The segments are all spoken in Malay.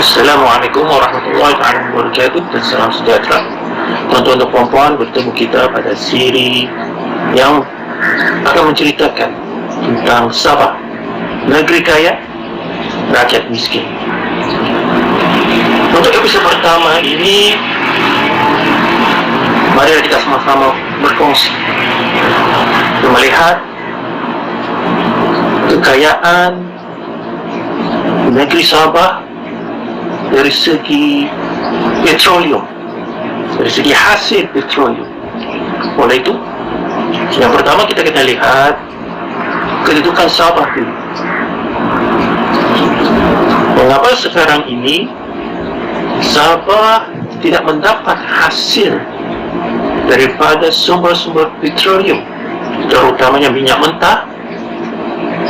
Assalamualaikum warahmatullahi wabarakatuh dan salam sejahtera. Tuan-tuan dan puan-puan, bertemu kita pada siri yang akan menceritakan tentang Sabah, negeri kaya, rakyat miskin. Untuk episod pertama ini, mari kita sama-sama berkongsi untuk melihat kekayaan negeri Sabah dari segi petroleum, dari segi hasil petroleum. Oleh itu, yang pertama kita kena lihat kedudukan Sabah dulu. Mengapa sekarang ini Sabah tidak mendapat hasil daripada sumber-sumber petroleum, terutamanya minyak mentah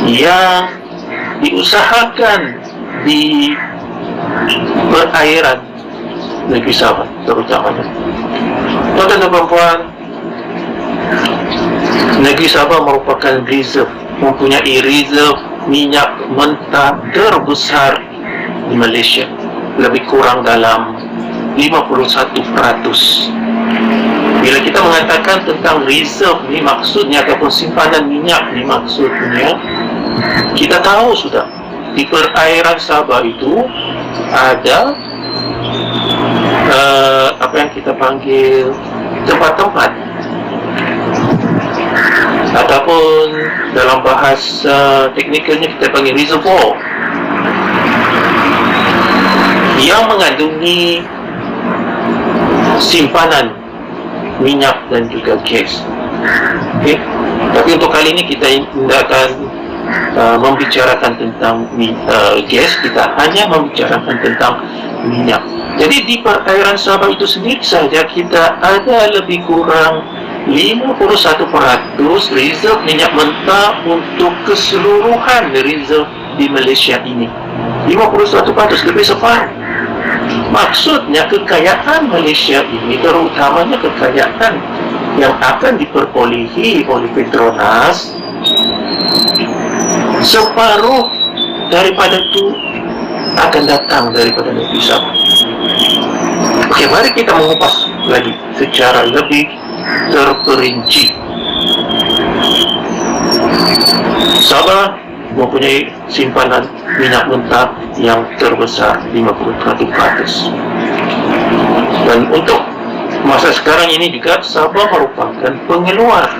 yang diusahakan di perairan negeri Sabah terutamanya. Tuan-tuan dan puan-puan, negeri Sabah merupakan mempunyai reserve minyak mentah terbesar di Malaysia, lebih kurang dalam 51%. Bila kita mengatakan tentang reserve ni maksudnya, ataupun simpanan minyak ni maksudnya, kita tahu sudah di perairan Sabah itu ada apa yang kita panggil tempat-tempat, ataupun dalam bahasa teknikalnya kita panggil reservoir, yang mengandungi simpanan minyak dan juga gas. Okay? Tapi untuk kali ini kita tidak akan membicarakan tentang gas, kita hanya membicarakan tentang minyak. Jadi di perairan Sabah itu sendiri saja kita ada lebih kurang 51% reserve minyak mentah untuk keseluruhan reserve di Malaysia ini. 51%, lebih separuh. Maksudnya kekayaan Malaysia ini, terutamanya kekayaan yang akan diperolehi oleh Petronas, separuh daripada itu akan datang daripada negeri Sabah. Okey, mari kita mengupas lagi secara lebih terperinci. Sabah mempunyai simpanan minyak mentah yang terbesar 51%. Dan untuk masa sekarang ini juga Sabah merupakan pengeluar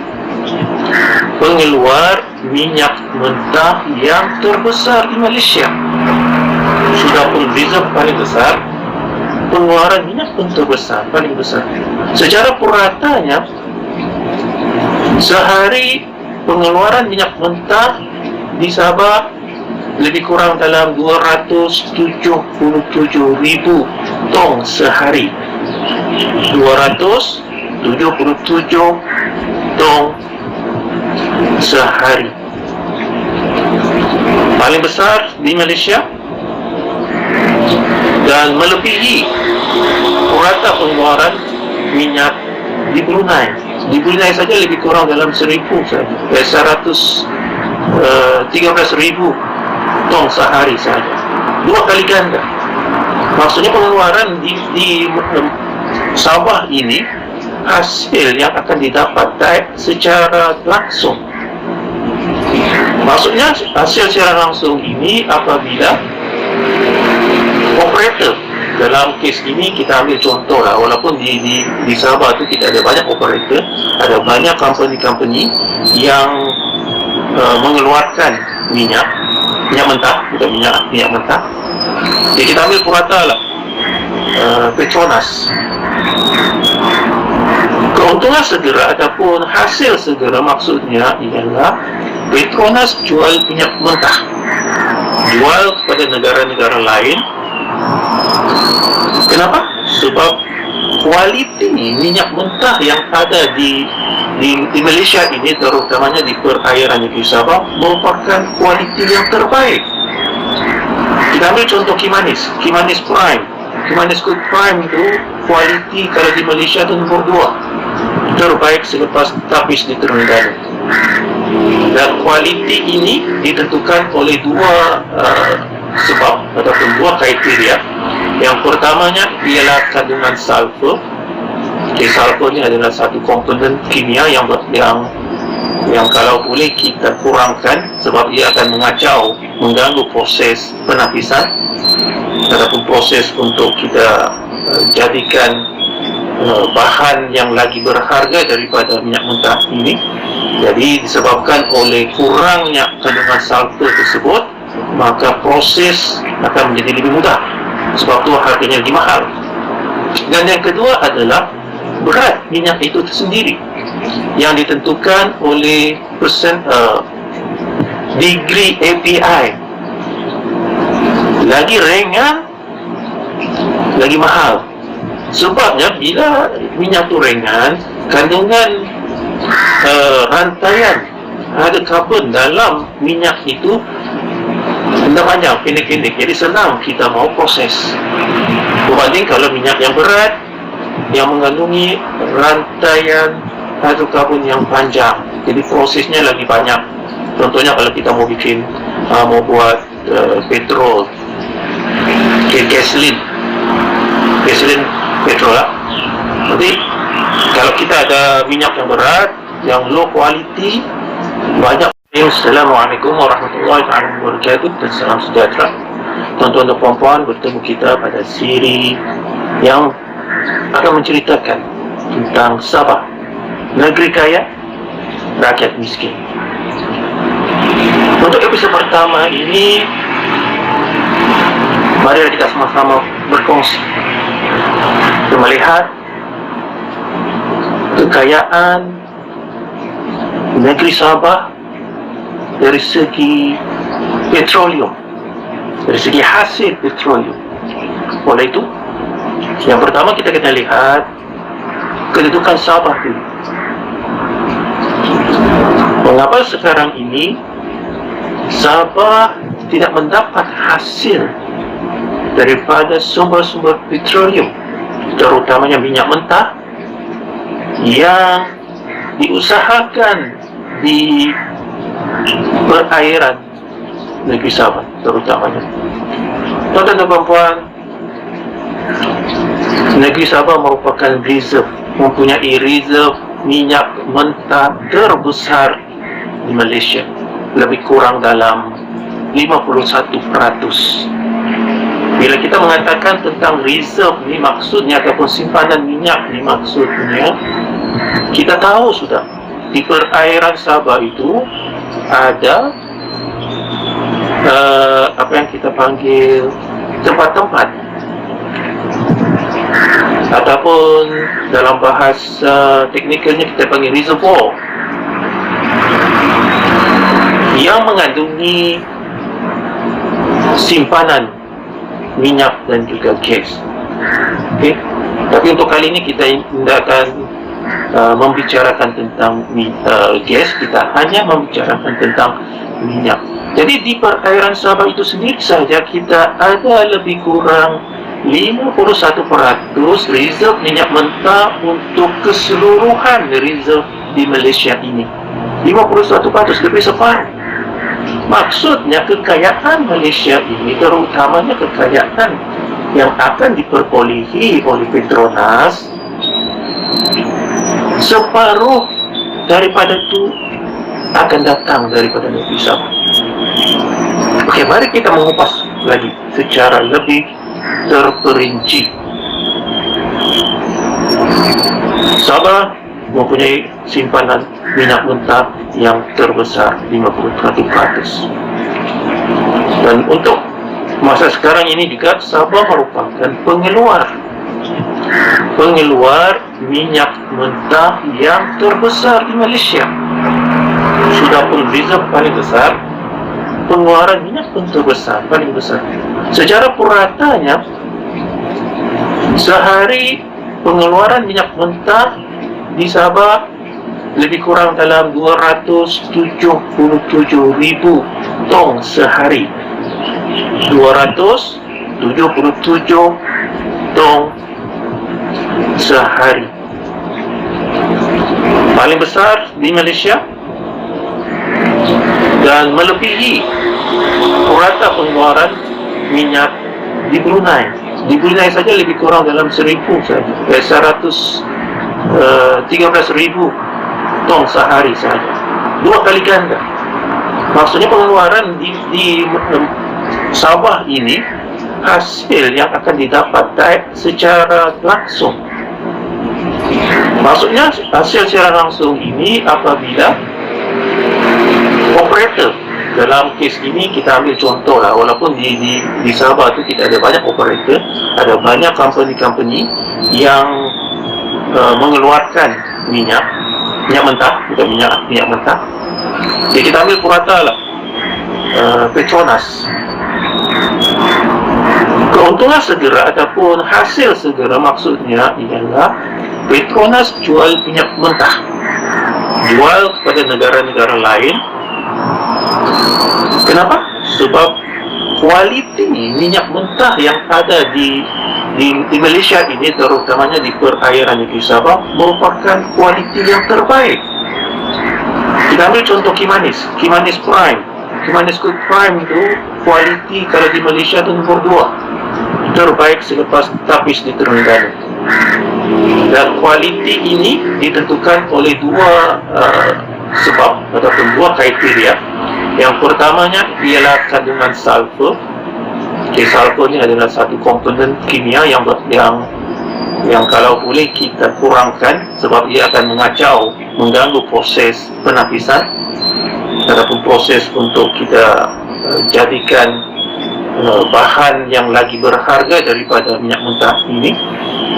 minyak mentah yang terbesar di Malaysia. Sudah pun reserve paling besar, pengeluaran minyak pun terbesar, paling besar. Secara puratanya, sehari pengeluaran minyak mentah di Sabah lebih kurang dalam 277,000 tong sehari. 277 tong sehari. Paling besar di Malaysia dan melebihi purata pengeluaran minyak di Brunei. Di Brunei saja lebih kurang dalam 1,000 saja, 13,000 tong sehari saja, 2 kali ganda. Maksudnya pengeluaran di Sabah ini, hasil yang akan didapat secara langsung. Maksudnya hasil secara langsung ini apabila operator, dalam kes ini kita ambil contoh lah, walaupun di Sabah itu tidak ada banyak operator, ada banyak company yang mengeluarkan minyak mentah, bukan minyak mentah. Jadi kita ambil purata lah, Petronas. Keuntungan segera ataupun hasil segera maksudnya ialah Petronas jual minyak mentah, jual kepada negara-negara lain. Kenapa? Sebab kualiti minyak mentah yang ada di Malaysia ini, terutamanya di perairan negeri Sabah, merupakan kualiti yang terbaik. Kita ambil contoh Kimanis Prime. Kimanis Gold Prime itu kualiti kalau di Malaysia itu nombor 2, terbaik selepas Tapis di Terengganu. Dan kualiti ini ditentukan oleh dua sebab ataupun dua kriteria. Yang pertamanya ialah kandungan sulfur. Sulfur ni adalah satu komponen kimia yang kalau boleh kita kurangkan, sebab ia akan mengacau, mengganggu proses penapisan ataupun proses untuk kita jadikan bahan yang lagi berharga daripada minyak mentah ini. Jadi disebabkan oleh kurangnya kandungan sulfur tersebut, maka proses akan menjadi lebih mudah, sebab tu harganya lebih mahal. Dan yang kedua adalah berat minyak itu sendiri, yang ditentukan oleh degree API. Lagi ringan, lagi mahal. Sebabnya bila minyak itu ringan, kandungan rantaian ada karbon dalam minyak itu rendah panjang, pendek-pendek. Jadi senang kita mau proses. Berbanding kalau minyak yang berat, yang mengandungi rantaian hidrokarbon yang panjang, jadi prosesnya lagi banyak. Contohnya kalau kita mau buat petrol, gasoline petrol lah. Jadi kalau kita ada minyak yang berat, yang low quality, banyak. Assalamualaikum warahmatullahi wabarakatuh dan salam sejahtera. Tuan-tuan dan puan-puan, bertemu kita pada siri yang akan menceritakan tentang Sabah, negeri kaya, rakyat miskin. Untuk episod pertama ini, mari kita sama-sama berkongsi, kita melihat kekayaan negeri Sabah dari segi petroleum, dari segi hasil petroleum. Oleh itu, yang pertama kita kena lihat kedudukan Sabah dulu. Mengapa sekarang ini Sabah tidak mendapat hasil daripada sumber-sumber petroleum, terutamanya minyak mentah yang diusahakan di perairan negeri Sabah terutamanya. Tuan-tuan dan puan-puan, negeri Sabah merupakan mempunyai reserve minyak mentah terbesar di Malaysia, lebih kurang dalam 51%. Bila kita mengatakan tentang reserve ni maksudnya, ataupun simpanan minyak ni maksudnya, kita tahu sudah di perairan Sabah itu ada apa yang kita panggil tempat-tempat, ataupun dalam bahasa teknikalnya kita panggil reservoir, yang mengandungi simpanan minyak dan juga gas. Okay? Tapi untuk kali ini kita tidak akan membicarakan tentang gas, kita hanya membicarakan tentang minyak. Jadi di perairan Sabah itu sendiri saja kita ada lebih kurang 51% reserve minyak mentah untuk keseluruhan reserve di Malaysia ini. 51%, lebih separuh. Maksudnya kekayaan Malaysia ini, terutamanya kekayaan yang akan diperbolehi oleh Petronas, separuh daripada itu akan datang daripada negeri Sabah. Okey, mari kita mengupas lagi secara lebih terperinci. Sabah mempunyai simpanan minyak mentah yang terbesar, 51%. Dan untuk masa sekarang ini juga Sabah merupakan pengeluar minyak mentah yang terbesar di Malaysia. Sudah pun reserve paling besar, pengeluaran minyak pun terbesar, paling besar. Secara puratanya, sehari pengeluaran minyak mentah di Sabah lebih kurang dalam 277,000 tong sehari. 277 tong sehari. Paling besar di Malaysia dan melebihi purata pengeluaran minyak di Brunei. di Brunei saja lebih kurang dalam 1,000 saja, 13,000 tong sehari saja, 2 kali ganda. Maksudnya pengeluaran di Sabah ini, hasil yang akan didapat secara langsung. Maksudnya hasil secara langsung ini apabila operator, dalam kes ini kita ambil contoh lah, walaupun di Sabah tu kita ada banyak operator, ada banyak company yang mengeluarkan minyak mentah, bukan minyak mentah. Jadi kita ambil purata lah, Petronas. Keuntungan segera ataupun hasil segera maksudnya ialah Petronas jual minyak mentah, jual kepada negara-negara lain. Kenapa? Sebab kualiti minyak mentah yang ada di Malaysia ini, terutamanya di perairan negeri Sabah, merupakan kualiti yang terbaik. Kita ambil contoh Kimanis Prime. Kimanis Crude Prime itu kualiti kalau di Malaysia itu nomor 2 terbaik selepas Tapis di Terengganu. Dan kualiti ini ditentukan oleh 2 sebab ataupun 2 kriteria. Yang pertamanya ialah kandungan sulfur. Sulfur ini adalah satu komponen kimia yang kalau boleh kita kurangkan, sebab ia akan mengacau, mengganggu proses penapisan ataupun proses untuk kita jadikan bahan yang lagi berharga daripada minyak mentah ini.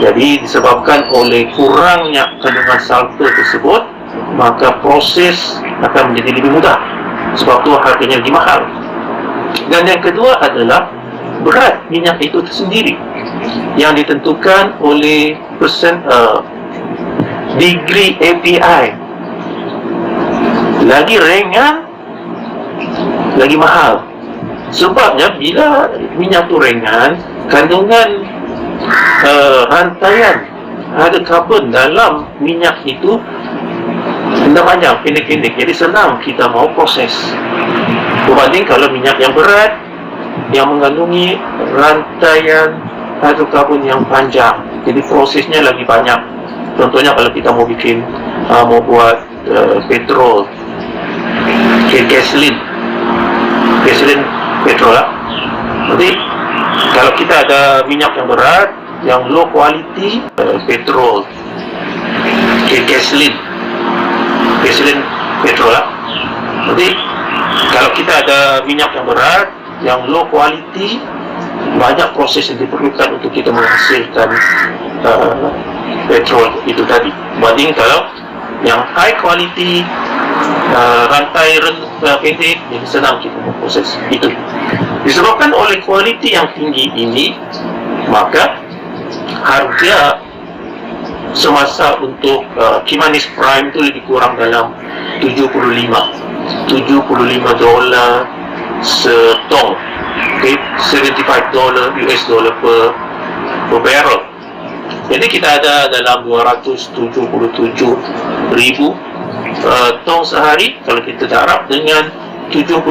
Jadi disebabkan oleh kurangnya kandungan sulfur tersebut, maka proses akan menjadi lebih mudah, sebab itu harganya lebih mahal. Dan yang kedua adalah berat minyak itu sendiri, yang ditentukan oleh degree API. Lagi ringan, lagi mahal. Sebabnya bila minyak itu ringan, kandungan rantaian ada karbon dalam minyak itu tidak panjang, pendek-pendek, jadi senang kita mau proses. Berbanding kalau minyak yang berat, yang mengandungi rantaian hidrokarbon yang panjang, jadi prosesnya lagi banyak. Contohnya kalau kita mau buat petrol, gasoline petrol lah. Jadi kalau kita ada minyak yang berat, yang low quality, petrol, gasoline petrol lah. Jadi kalau kita ada minyak yang berat, yang low quality, banyak proses yang diperlukan untuk kita menghasilkan petrol itu tadi. Banding kalau yang high quality, rantai pendek, jadi senang kita memproses itu. Disebabkan oleh kualiti yang tinggi ini, maka harga semasa untuk Kimanis Prime itu lebih kurang dalam $75 setong, okay? $75 US per barrel. Jadi kita ada dalam 277,000 tong sehari. Kalau kita darab dengan $75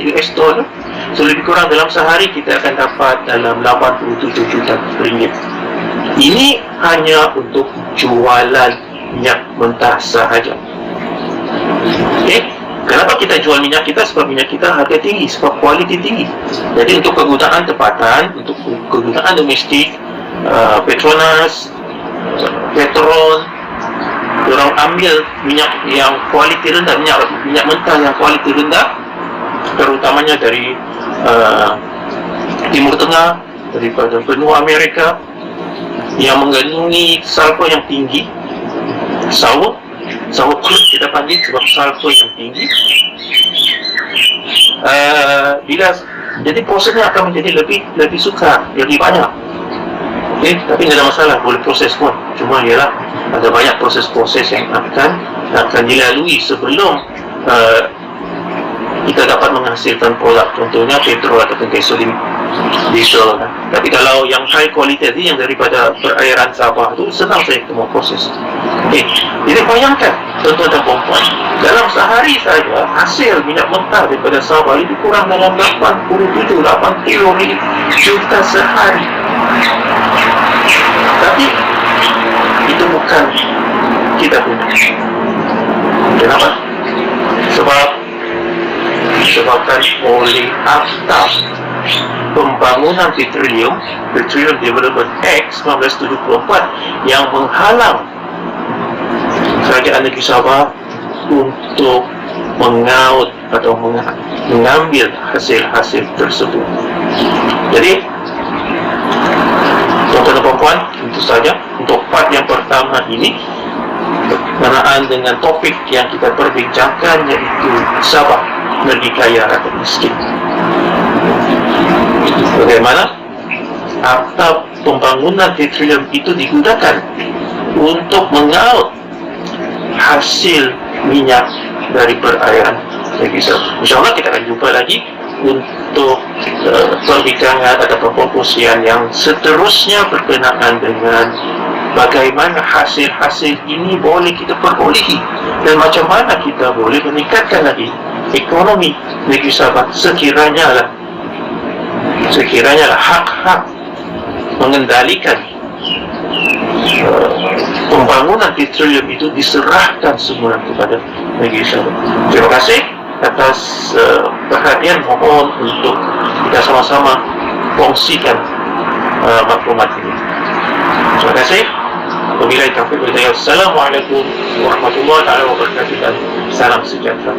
US, so lebih kurang dalam sehari kita akan dapat dalam 87 juta ringgit. Ini hanya untuk jualan minyak mentah sahaja. Okay? Kenapa kita jual minyak kita? Sebab minyak kita harga tinggi, sebab kualiti tinggi. Jadi untuk kegunaan tempatan, untuk kegunaan domestik, Petronas, Petron, orang ambil minyak yang kualiti rendah, minyak mentah yang kualiti rendah, terutamanya dari Timur Tengah, daripada benua Amerika, yang mengandungi sulfur yang tinggi, sour crude kita panggil, sebab sulfur yang tinggi. Jadi prosesnya akan menjadi lebih sukar, lebih banyak. Okay, tapi tidak ada masalah, boleh proses pun. Cuma ialah ada banyak proses-proses yang akan dilalui sebelum kita dapat menghasilkan produk, contohnya petrol ataupun gasolin visual kan. Tapi kalau yang high quality tadi, yang daripada perairan Sabah itu, senang saya kita mau proses. Okay. Jadi bayangkan tuan-tuan dan puan-puan, dalam sehari saja hasil minyak mentah daripada Sabah itu kurang dalam 80 juta sehari. Tapi itu bukan kita punya. Kenapa? Disebabkan oleh akta pembangunan Petroleum Development Act 1974 yang menghalang kerajaan negeri Sabah untuk mengaut atau mengambil hasil-hasil tersebut. Jadi tuan-tuan dan puan-puan, tentu saja untuk part yang pertama ini berkenaan dengan topik yang kita perbincangkan, iaitu Sabah negeri kaya atau miskin. Bagaimana akta pembangunan petroleum itu digunakan untuk mengaut hasil minyak dari perairan negeri Sabah. InsyaAllah kita akan jumpa lagi untuk perbincangan atau perkongsian yang seterusnya berkenaan dengan bagaimana hasil-hasil ini boleh kita perolehi dan macam mana kita boleh meningkatkan lagi ekonomi negeri Sabah sekiranya lah hak-hak mengendalikan pembangunan petroleum itu diserahkan semula kepada negeri Sabah. Terima kasih atas perhatian. Mohon untuk kita sama-sama kongsikan maklumat ini. Terima kasih. Wabillahi taufiq wal hidayah. Assalamualaikum warahmatullahi wabarakatuh. Salam sejahtera.